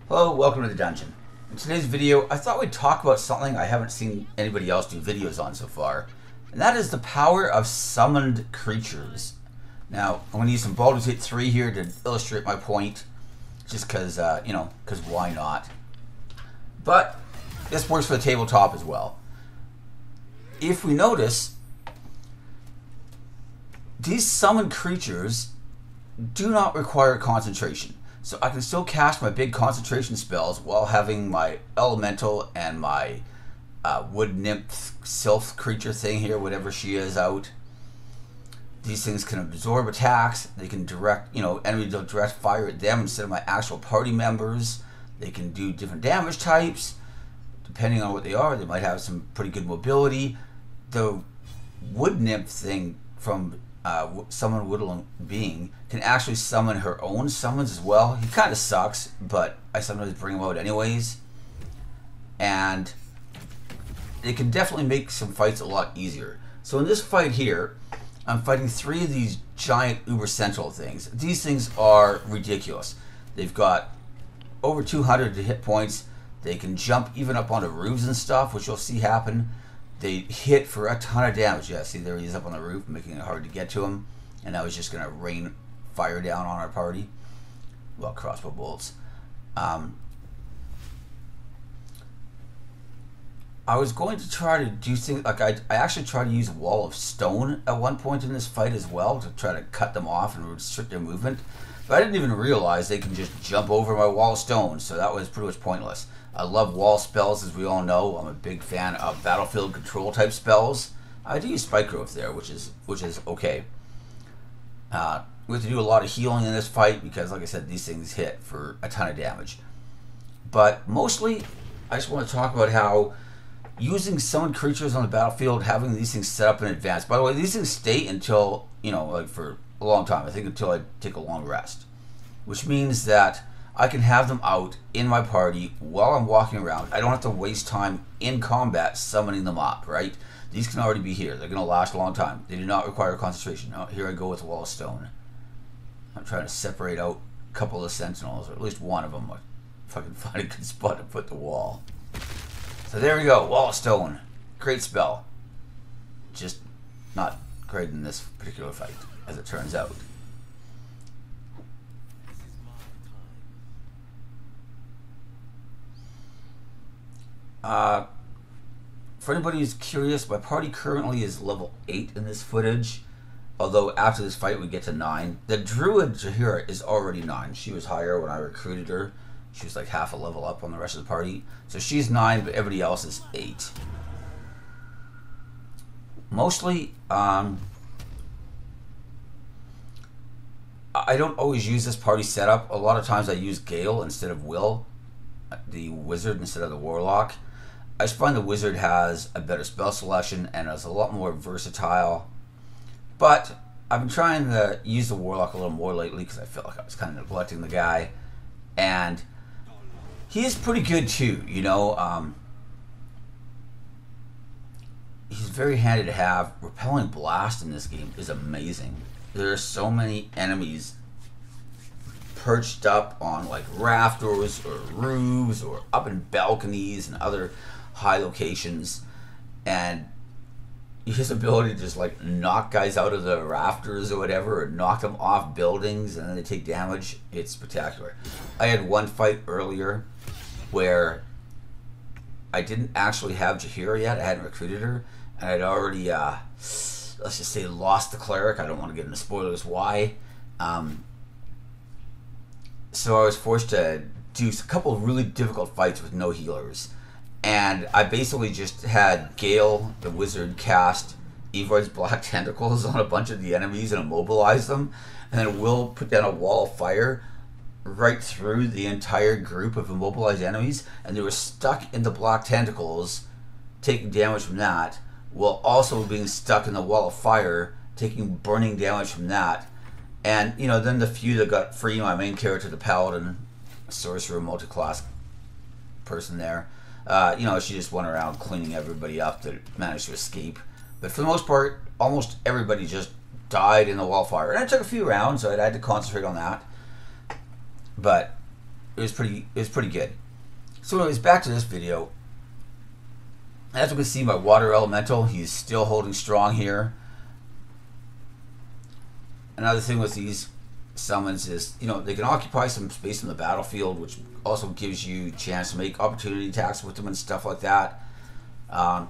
Hello, welcome to the dungeon. In today's video, I thought we'd talk about something I haven't seen anybody else do videos on so far, and that is the power of summoned creatures. Now, I'm going to use some Baldur's Gate 3 here to illustrate my point, just because, because why not? But this works for the tabletop as well. If we notice, these summoned creatures do not require concentration. So I can still cast my big concentration spells while having my elemental and my wood nymph sylph creature thing here, whatever she is, out. These things can absorb attacks. They can direct, enemies will direct fire at them instead of my actual party members. They can do different damage types. Depending on what they are, they might have some pretty good mobility. The wood nymph thing from Summon Woodland Being can actually summon her own summons as well. He kind of sucks, but I sometimes bring him out anyways. And it can definitely make some fights a lot easier. So in this fight here, I'm fighting 3 of these giant Uber Central things. These things are ridiculous. They've got over 200 hit points. They can jump even up onto roofs and stuff, which you'll see happen. They hit for a ton of damage. Yeah, see, there he is up on the roof, making it hard to get to him. And I was just going to rain fire down on our party. Well, crossbow bolts. I was going to try to do things, like I actually tried to use a wall of stone at one point in this fight as well, to try to cut them off and restrict their movement. But I didn't even realize they can just jump over my wall of stone, so that was pretty much pointless. I love wall spells, as we all know. I'm a big fan of battlefield control type spells. I do use spike growth there, which is okay. We have to do a lot of healing in this fight because, like I said, these things hit for a ton of damage. But mostly, I just want to talk about how using summoned creatures on the battlefield, having these things set up in advance. By the way, these things stay until, like for a long time. I think until I take a long rest. Which means that I can have them out in my party while I'm walking around. I don't have to waste time in combat summoning them up, right? These can already be here. They're going to last a long time. They do not require concentration. Now, here I go with a wall of stone. I'm trying to separate out a couple of sentinels, or at least one of them. If I can find a good spot to put the wall. So there we go, wall of stone. Great spell. Just not great in this particular fight, as it turns out. For anybody who's curious, my party currently is level 8 in this footage, although after this fight we get to 9. The druid Jahira is already 9. She was higher when I recruited her. She was like half a level up on the rest of the party. So she's 9, but everybody else is 8. Mostly, I don't always use this party setup. A lot of times I use Gale instead of Will, the wizard instead of the warlock. I just find the wizard has a better spell selection and is a lot more versatile. But I've been trying to use the warlock a little more lately because I felt like I was kind of neglecting the guy. And he is pretty good too, he's very handy to have. Repelling Blast in this game is amazing. There are so many enemies perched up on like rafters or roofs or up in balconies and other high locations, and his ability to just like knock guys out of the rafters or whatever, or knock them off buildings and then they take damage, it's spectacular. I had one fight earlier where I didn't actually have Jahira yet. I hadn't recruited her, and I'd already let's just say lost the cleric. I don't want to get into spoilers why. So I was forced to do a couple of really difficult fights with no healers. And I basically just had Gale, the wizard, cast Evoid's Black Tentacles on a bunch of the enemies and immobilize them. And then Will put down a wall of fire right through the entire group of immobilized enemies. And they were stuck in the Black Tentacles, taking damage from that, while also being stuck in the wall of fire, taking burning damage from that. And, then the few that got free, my main character, the Paladin, sorcerer, multi-class person there, she just went around cleaning everybody up that managed to escape. But for the most part, almost everybody just died in the wall of fire. And it took a few rounds, so I had to concentrate on that. But pretty good. So anyways, back to this video. As we can see, my water elemental, he's still holding strong here. Another thing with these summons is, you know, they can occupy some space in the battlefield, which also gives you a chance to make opportunity attacks with them and stuff like that. I'm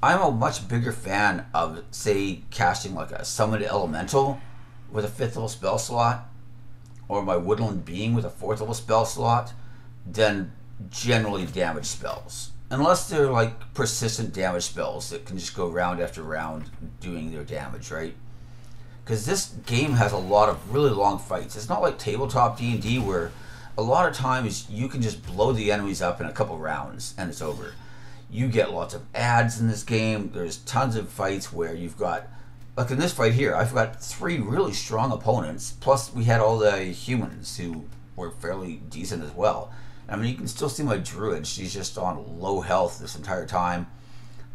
a much bigger fan of, say, casting like a summoned elemental with a 5th level spell slot, or my woodland being with a 4th level spell slot, than generally damage spells. Unless they're like persistent damage spells that can just go round after round doing their damage, right? Because this game has a lot of really long fights. It's not like tabletop D&D where a lot of times you can just blow the enemies up in a couple rounds and it's over. You get lots of adds in this game. There's tons of fights where you've got, like in this fight here, I've got 3 really strong opponents, plus we had all the humans who were fairly decent as well. I mean, you can still see my druid. She's just on low health this entire time.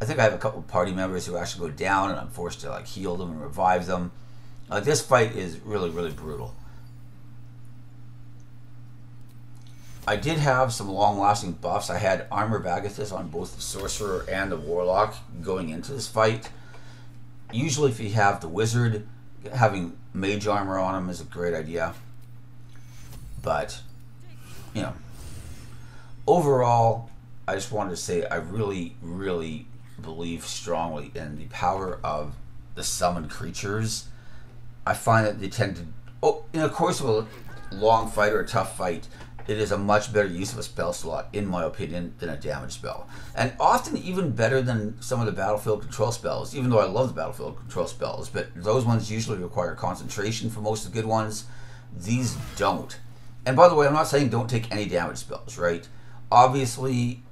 I think I have a couple of party members who actually go down, and I'm forced to like heal them and revive them. This fight is really, really brutal. I did have some long-lasting buffs. I had Armor Bagathus on both the Sorcerer and the Warlock going into this fight. Usually if you have the Wizard, having Mage Armor on him is a great idea. But, you know, overall, I just wanted to say I really, really believe strongly in the power of the summoned creatures. I find that they tend to, in the course of a long fight or a tough fight, it is a much better use of a spell slot, in my opinion, than a damage spell. And often even better than some of the battlefield control spells, even though I love the battlefield control spells, but those ones usually require concentration for most of the good ones. These don't. And by the way, I'm not saying don't take any damage spells, right? Obviously,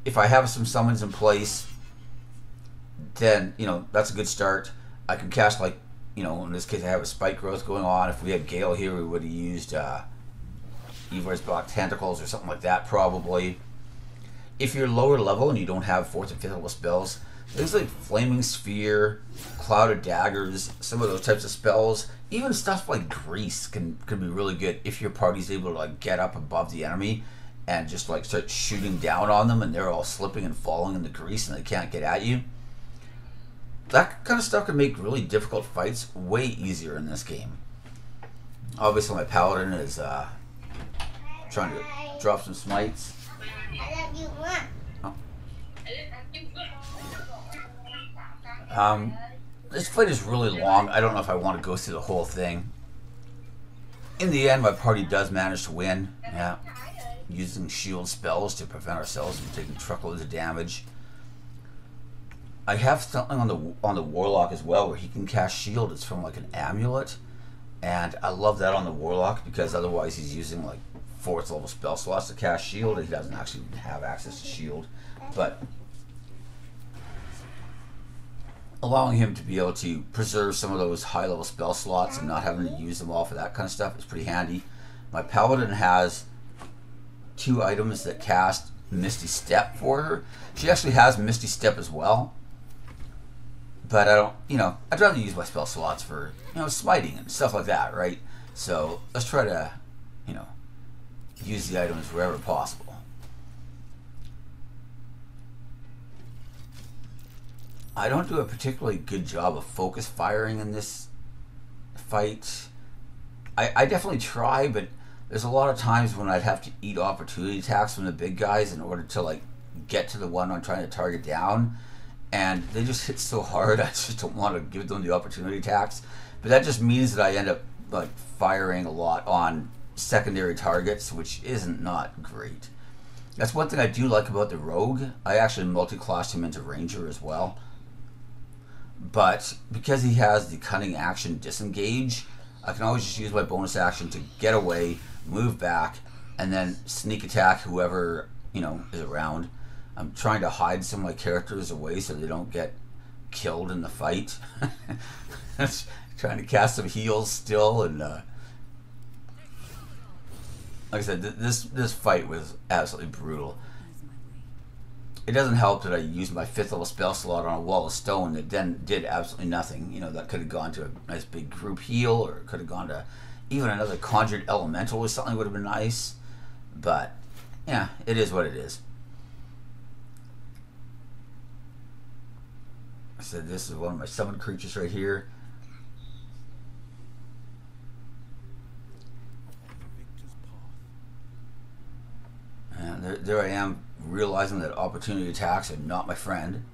if I have some summons in place, then, you know, that's a good start. I can cast, like, you know, in this case I have a spike growth going on. If we had Gale here, we would have used Evor's Black Tentacles or something like that, probably. If you're lower level and you don't have 4th and 5th level spells, things like Flaming Sphere, Clouded Daggers, some of those types of spells, even stuff like Grease can be really good if your party's able to like get up above the enemy and just like start shooting down on them and they're all slipping and falling in the grease and they can't get at you. That kind of stuff can make really difficult fights way easier in this game. Obviously my paladin is trying to drop some smites. This fight is really long. I don't know if I want to go through the whole thing. In the end, my party does manage to win. Yeah, using shield spells to prevent ourselves from taking truckloads of damage. I have something on the Warlock as well where he can cast shield. It's from like an amulet, and I love that on the Warlock because otherwise he's using like 4th level spell slots to cast shield and he doesn't actually have access to shield. But allowing him to be able to preserve some of those high level spell slots and not having to use them all for that kind of stuff is pretty handy. My paladin has 2 items that cast Misty Step for her. She actually has Misty Step as well, but I don't, you know, I'd rather use my spell slots for, you know, smiting and stuff like that, right? So let's try to, you know, use the items wherever possible. I don't do a particularly good job of focus firing in this fight. I definitely try, but there's a lot of times when I'd have to eat opportunity attacks from the big guys in order to like get to the one I'm trying to target down, and they just hit so hard I just don't want to give them the opportunity attacks. But that just means that I end up like firing a lot on secondary targets, which isn't not great. That's one thing I do like about the Rogue. I actually multi-classed him into Ranger as well. But because he has the cunning action disengage, I can always just use my bonus action to get away, move back, and then sneak attack whoever, you know, is around. I'm trying to hide some of my characters away so they don't get killed in the fight. Trying to cast some heals still, and like I said, this fight was absolutely brutal. It doesn't help that I used my 5th level spell slot on a wall of stone that then did absolutely nothing. You know, that could have gone to a nice big group heal, or it could have gone to even another conjured elemental or something would have been nice. But yeah, it is what it is. I said this is one of my summoned creatures right here. And there I am, realizing that opportunity attacks are not my friend.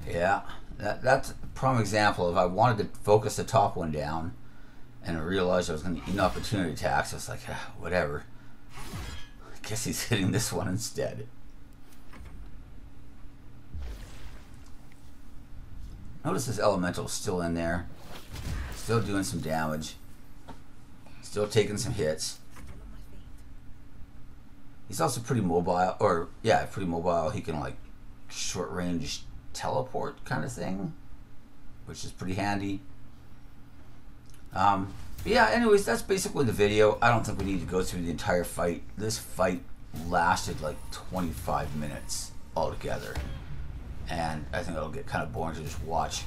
Yeah, that's a prime example of I wanted to focus the top one down and I realized I was going to eat opportunity attacks. I was like, whatever. I guess he's hitting this one instead. Notice this elemental still in there. Still doing some damage. Still taking some hits. He's also pretty mobile, or yeah, pretty mobile. He can like short range teleport kind of thing, which is pretty handy. But yeah, anyways, that's basically the video. I don't think we need to go through the entire fight. This fight lasted like 25 minutes altogether. And I think it'll get kind of boring to just watch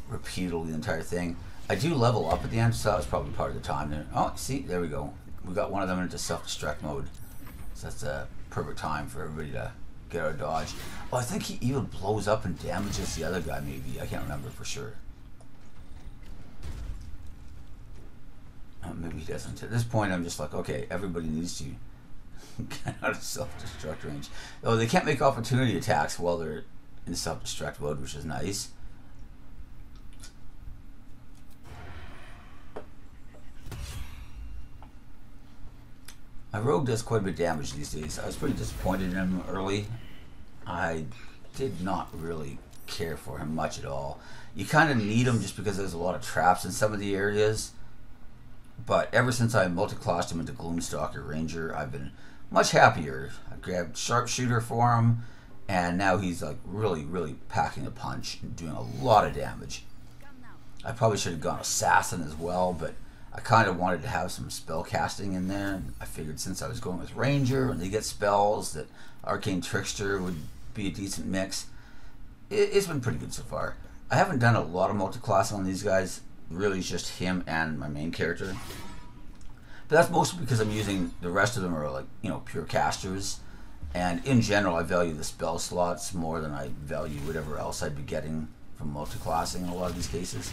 repeatedly the entire thing. I do level up at the end, so that was probably part of the time there. Oh, see, there we go. We got one of them into self-destruct mode. So that's a perfect time for everybody to get out of dodge. Oh, I think he even blows up and damages the other guy, maybe. I can't remember for sure. Oh, maybe he doesn't. At this point, I'm just like, okay, everybody needs to get out of self-destruct range. Oh, they can't make opportunity attacks while they're in self-destruct mode, which is nice. My rogue does quite a bit of damage these days. I was pretty disappointed in him early. I did not really care for him much at all. You kind of need him just because there's a lot of traps in some of the areas. But ever since I multi-classed him into Gloomstalker Ranger, I've been much happier. I grabbed Sharpshooter for him, and now he's like really packing a punch and doing a lot of damage. I probably should have gone Assassin as well, but I kind of wanted to have some spell casting in there, and I figured since I was going with Ranger and they get spells, that Arcane Trickster would be a decent mix. It's been pretty good so far. I haven't done a lot of multi-classing on these guys. Really, it's just him and my main character. But that's mostly because I'm using the rest of them are like, you know, pure casters. And in general, I value the spell slots more than I value whatever else I'd be getting from multi-classing in a lot of these cases.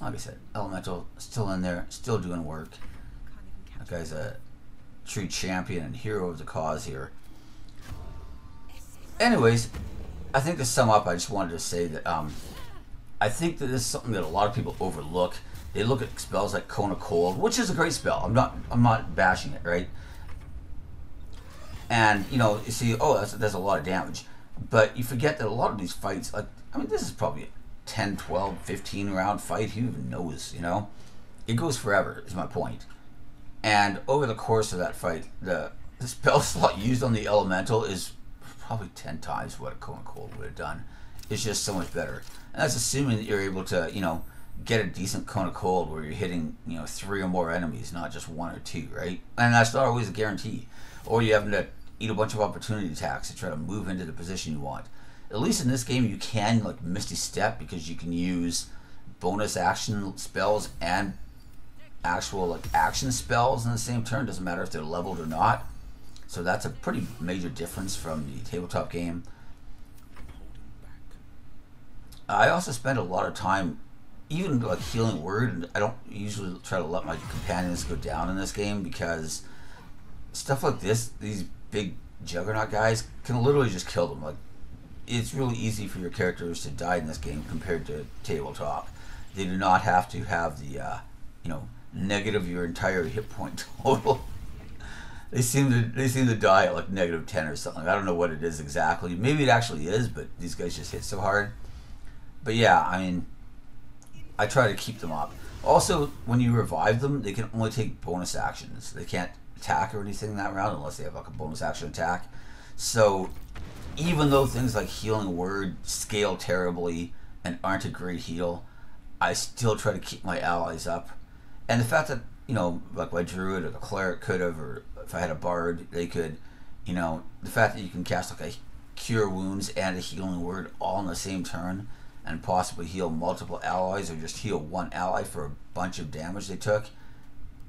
Like I said, Elemental still in there, still doing work. That guy's a true champion and hero of the cause here. Anyways, I think to sum up, I just wanted to say that I think that this is something that a lot of people overlook. They look at spells like Cone of Cold, which is a great spell. I'm not bashing it, right? And you know, you see, oh, that's a lot of damage, but you forget that a lot of these fights, like, I mean, this is probably a 10, 12, 15 round fight. Who even knows? You know, it goes forever. Is my point. And over the course of that fight, the spell slot used on the Elemental is probably 10 times what a Cone of Cold would have done. It's just so much better. And that's assuming that you're able to, you know, get a decent Cone of Cold where you're hitting, you know, 3 or more enemies, not just 1 or 2, right? And that's not always a guarantee. Or you having to eat a bunch of opportunity attacks to try to move into the position you want. At least in this game, you can, like, Misty Step, because you can use bonus action spells and actual, like, action spells in the same turn. Doesn't matter if they're leveled or not. So that's a pretty major difference from the tabletop game. I also spend a lot of time even like healing word, and I don't usually try to let my companions go down in this game because stuff like this, these big juggernaut guys, can literally just kill them. Like, it's really easy for your characters to die in this game compared to tabletop. They do not have to have the you know, negative your entire hit point total. They seem to die at like -10 or something. I don't know what it is exactly. Maybe it actually is, but these guys just hit so hard. But yeah, I mean, I try to keep them up. Also, when you revive them, they can only take bonus actions. They can't attack or anything that round unless they have like a bonus action attack. So even though things like Healing Word scale terribly and aren't a great heal, I still try to keep my allies up. And the fact that, you know, like my druid or the cleric could have, or if I had a bard, they could, you know, the fact that you can cast like cure wounds and a healing word all in the same turn, and possibly heal multiple allies or just heal one ally for a bunch of damage they took,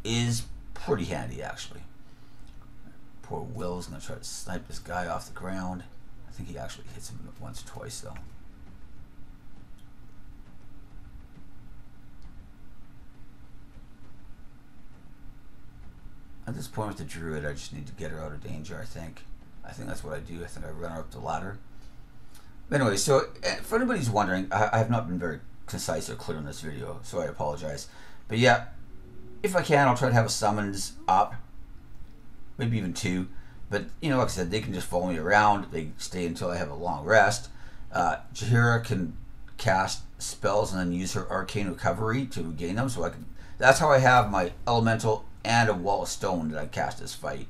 is pretty handy actually. Poor Will's gonna try to snipe this guy off the ground. I think he actually hits him once or twice though. At this point with the druid, I just need to get her out of danger, I think. I think that's what I do. I think I run her up the ladder. But anyway, so for anybody who's wondering, I have not been very concise or clear in this video, so I apologize. But yeah, if I can, I'll try to have a summons up. Maybe even 2. But, you know, like I said, they can just follow me around. They stay until I have a long rest. Jaheira can cast spells and then use her arcane recovery to regain them. So I can. That's how I have my elemental and a wall of stone that I cast this fight,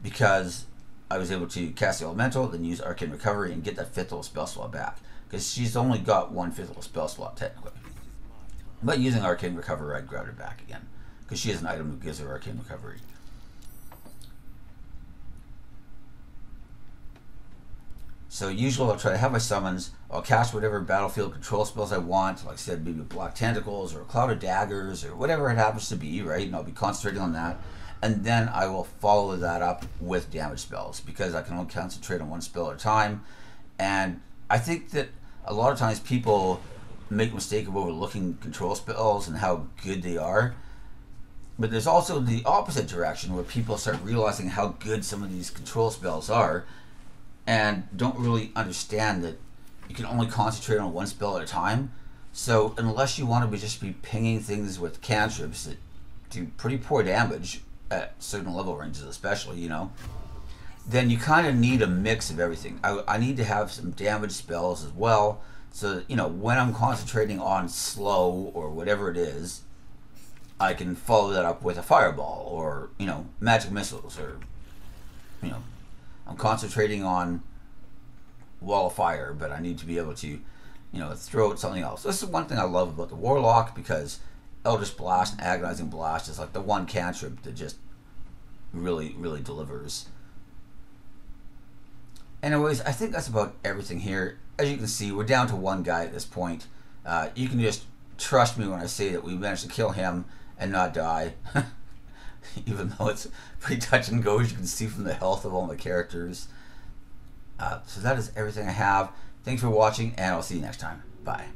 because I was able to cast the elemental, then use arcane recovery and get that 5th level spell slot back, because she's only got 1 5th level spell slot technically. But using arcane recovery, I grabbed her back again, because she has an item that gives her arcane recovery. So usually I'll try to have my summons, I'll cast whatever battlefield control spells I want, like I said, maybe Black Tentacles or a Cloud of Daggers or whatever it happens to be, right? And I'll be concentrating on that. And then I will follow that up with damage spells, because I can only concentrate on one spell at a time. And I think that a lot of times people make a mistake of overlooking control spells and how good they are. But there's also the opposite direction, where people start realizing how good some of these control spells are and don't really understand that you can only concentrate on one spell at a time. So unless you want to just be pinging things with cantrips that do pretty poor damage at certain level ranges especially, you know, then you kind of need a mix of everything. I need to have some damage spells as well, so that, you know, when I'm concentrating on slow or whatever it is, I can follow that up with a fireball or, you know, magic missiles, or, you know, I'm concentrating on wall of fire, but I need to be able to, you know, throw out something else. This is one thing I love about the Warlock, because Eldritch Blast and Agonizing Blast is like the one cantrip that just really, really delivers. Anyways, I think that's about everything here. As you can see, we're down to one guy at this point. You can just trust me when I say that we managed to kill him and not die. Even though it's pretty touch and go, as you can see from the health of all my characters. So that is everything I have. Thanks for watching, and I'll see you next time. Bye.